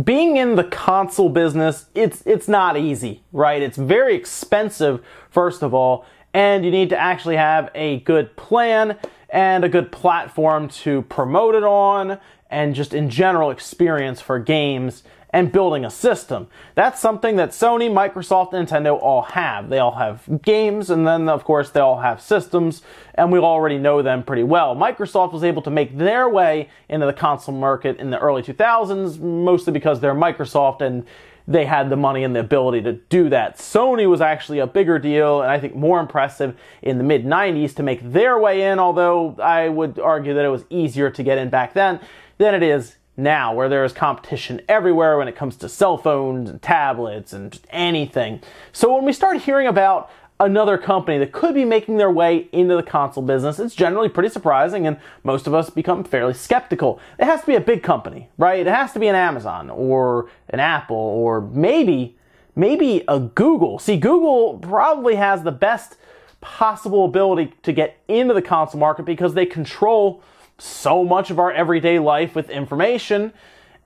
Being in the console business, it's not easy, right? It's very expensive, first of all, and you need to actually have a good plan and a good platform to promote it on, and just in general experience for games and building a system. That's something that Sony, Microsoft, and Nintendo all have. They all have games, and then of course they all have systems, and we already know them pretty well. Microsoft was able to make their way into the console market in the early 2000s, mostly because they're Microsoft and they had the money and the ability to do that. Sony was actually a bigger deal, and I think more impressive in the mid-90s to make their way in, although I would argue that it was easier to get in back then than it is now, where there is competition everywhere when it comes to cell phones and tablets and just anything. So when we start hearing about another company that could be making their way into the console business, it's generally pretty surprising, and most of us become fairly skeptical. It has to be a big company, right? It has to be an Amazon or an Apple or maybe a Google. See, Google probably has the best possible ability to get into the console market because they control so much of our everyday life with information,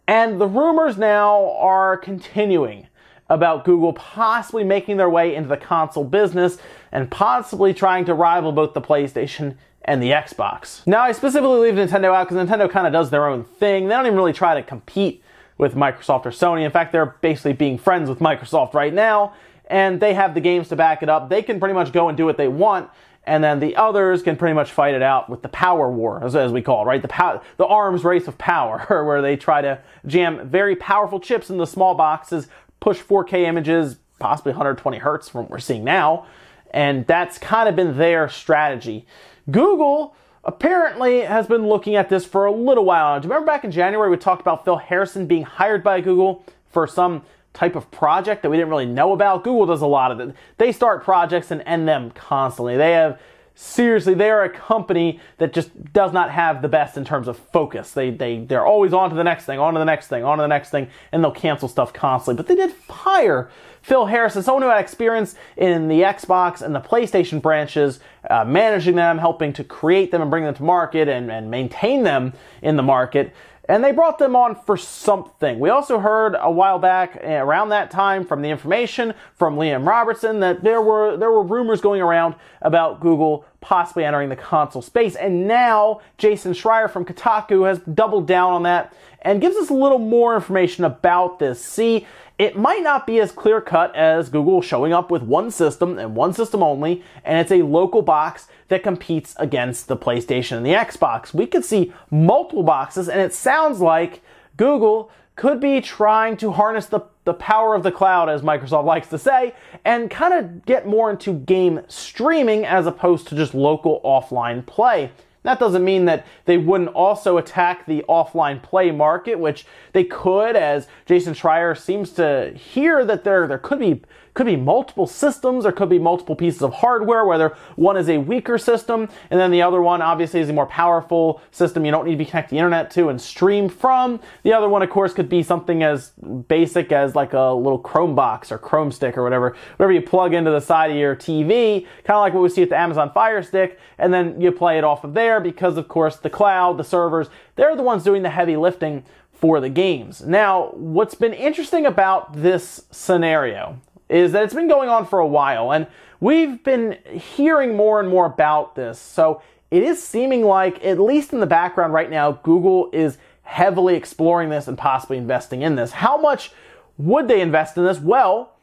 and the rumors now are continuing about Google possibly making their way into the console business and possibly trying to rival both the PlayStation and the Xbox. Now, I specifically leave Nintendo out because Nintendo kind of does their own thing. They don't even really try to compete with Microsoft or Sony. In fact, they're basically being friends with Microsoft right now, and they have the games to back it up. They can pretty much go and do what they want, and then the others can pretty much fight it out with the power war, as we call it, right? The arms race of power, where they try to jam very powerful chips into small boxes, push 4K images, possibly 120 hertz from what we're seeing now, and that's kind of been their strategy. Google apparently has been looking at this for a little while. Do you remember back in January we talked about Phil Harrison being hired by Google for some type of project that we didn't really know about? Google does a lot of it. They start projects and end them constantly. They're a company that just does not have the best in terms of focus. They're always on to the next thing, on to the next thing, on to the next thing, and they'll cancel stuff constantly. But they did hire Phil Harrison, someone who had experience in the Xbox and the PlayStation branches, managing them, helping to create them and bring them to market and maintain them in the market. And they brought them on for something. We also heard a while back, around that time, from the information from Liam Robertson, that there were rumors going around about Google possibly entering the console space. And now Jason Schreier from Kotaku has doubled down on that and gives us a little more information about this. See, it might not be as clear-cut as Google showing up with one system and one system only, and it's a local box that competes against the PlayStation and the Xbox. We could see multiple boxes, and it sounds like Google could be trying to harness the power of the cloud, as Microsoft likes to say, and kind of get more into game streaming as opposed to just local offline play. That doesn't mean that they wouldn't also attack the offline play market, which they could, as Jason Schreier seems to hear that there could be multiple systems, there could be multiple pieces of hardware, whether one is a weaker system, and then the other one obviously is a more powerful system you don't need to be connected to the internet to and stream from. The other one, of course, could be something as basic as like a little Chrome box or Chrome stick or whatever you plug into the side of your TV, kind of like what we see at the Amazon Fire Stick, and then you play it off of there because, of course, the cloud, the servers, they're the ones doing the heavy lifting for the games. Now, what's been interesting about this scenario is that it's been going on for a while, and we've been hearing more and more about this. So it is seeming like, at least in the background right now, Google is heavily exploring this and possibly investing in this. How much would they invest in this? Well,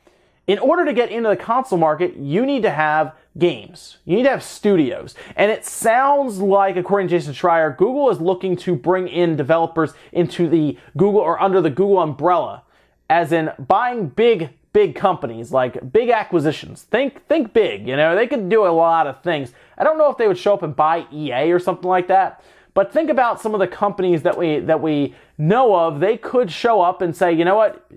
in order to get into the console market, you need to have games. You need to have studios. And it sounds like, according to Jason Schreier, Google is looking to bring in developers into the Google or under the Google umbrella, as in buying big companies, like big acquisitions. Think big, they could do a lot of things. I don't know if they would show up and buy EA or something like that, but think about some of the companies that we know of. They could show up and say, you know what,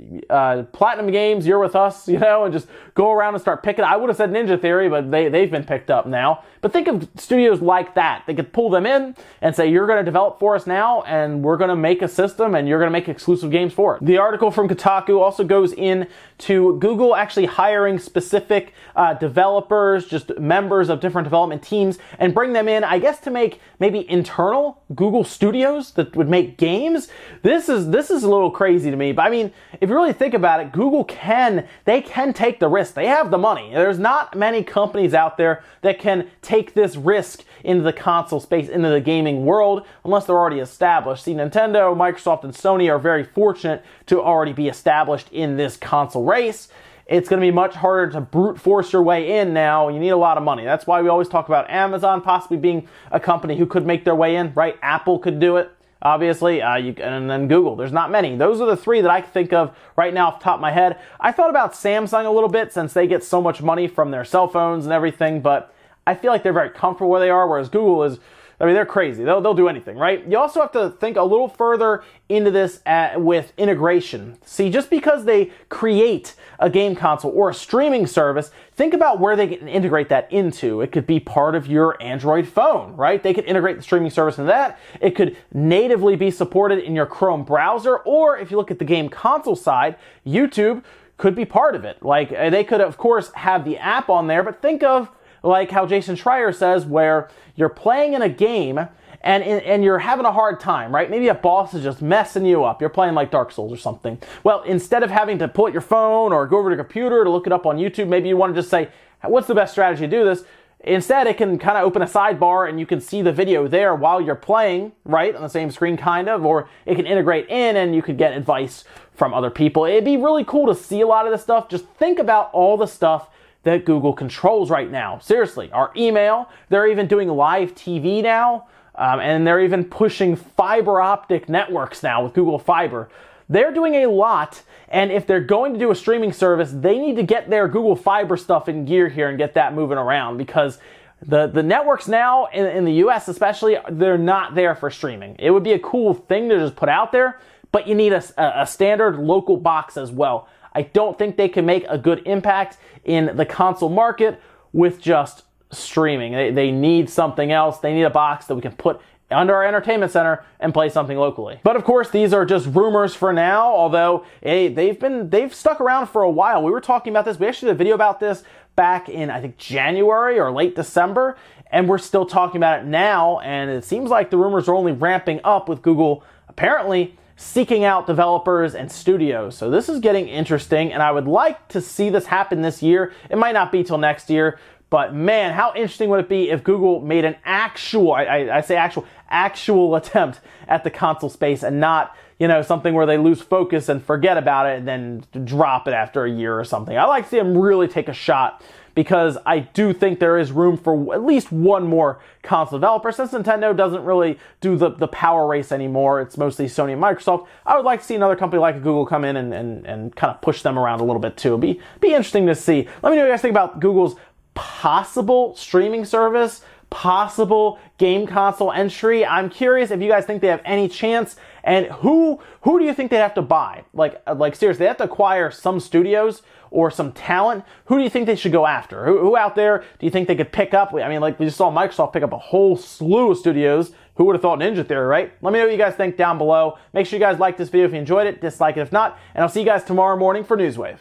Platinum Games, you're with us, and just go around and start picking. I would have said Ninja Theory, but they've been picked up now. But think of studios like that. They could pull them in and say, you're going to develop for us now, and we're going to make a system, and you're going to make exclusive games for it. The article from Kotaku also goes into Google actually hiring specific developers, just members of different development teams, and bring them in, I guess, to make maybe internal Google studios that would make games. this is a little crazy to me. But I mean, if you really think about it, Google can take the risk. They have the money. There's not many companies out there that can take this risk into the console space, into the gaming world, unless they're already established. See, Nintendo, Microsoft, and Sony are very fortunate to already be established in this console race. It's going to be much harder to brute force your way in now. You need a lot of money. That's why we always talk about Amazon possibly being a company who could make their way in, right? Apple could do it, obviously, and then Google. There's not many. Those are the three that I can think of right now off the top of my head. I thought about Samsung a little bit since they get so much money from their cell phones and everything, but I feel like they're very comfortable where they are, whereas Google is, I mean, they're crazy. They'll do anything, right? You also have to think a little further into this with integration. See, just because they create a game console or a streaming service, think about where they can integrate that into. It could be part of your Android phone, right? They could integrate the streaming service into that. It could natively be supported in your Chrome browser, or if you look at the game console side, YouTube could be part of it. Like, they could, of course, have the app on there, but think of like how Jason Schreier says, where you're playing in a game and you're having a hard time, right? Maybe a boss is just messing you up. You're playing like Dark Souls or something. Well, instead of having to pull out your phone or go over to your computer to look it up on YouTube, maybe you want to just say, what's the best strategy to do this? Instead, it can kind of open a sidebar and you can see the video there while you're playing, right? On the same screen, kind of, or it can integrate in and you could get advice from other people. It'd be really cool to see a lot of this stuff. Just think about all the stuff that Google controls right now. Seriously, our email, they're even doing live TV now, and they're even pushing fiber optic networks now with Google Fiber. They're doing a lot, and if they're going to do a streaming service, they need to get their Google Fiber stuff in gear here and get that moving around, because the networks now, in the US especially, they're not there for streaming. It would be a cool thing to just put out there, but you need a standard local box as well. I don't think they can make a good impact in the console market with just streaming. They need something else. They need a box that we can put under our entertainment center and play something locally. But of course, these are just rumors for now, although they've stuck around for a while. We were talking about this. We actually did a video about this back in, I think, January or late December, and we're still talking about it now, and it seems like the rumors are only ramping up with Google apparently seeking out developers and studios. So this is getting interesting, and I would like to see this happen this year. It might not be till next year, but man, how interesting would it be if Google made an actual, I say actual attempt at the console space, and not, you know, something where they lose focus and forget about it and then drop it after a year or something. I like to see them really take a shot, because I do think there is room for at least one more console developer. Since Nintendo doesn't really do the power race anymore, it's mostly Sony and Microsoft, I would like to see another company like Google come in and kind of push them around a little bit too. It'd be interesting to see. Let me know what you guys think about Google's possible streaming service, possible game console entry. I'm curious if you guys think they have any chance, and who do you think they'd have to buy? Like seriously, they have to acquire some studios or some talent. Who do you think they should go after? Who out there do you think they could pick up? I mean, like we just saw Microsoft pick up a whole slew of studios. Who would have thought Ninja Theory, right? Let me know what you guys think down below. Make sure you guys like this video if you enjoyed it, dislike it if not, and I'll see you guys tomorrow morning for Newswave.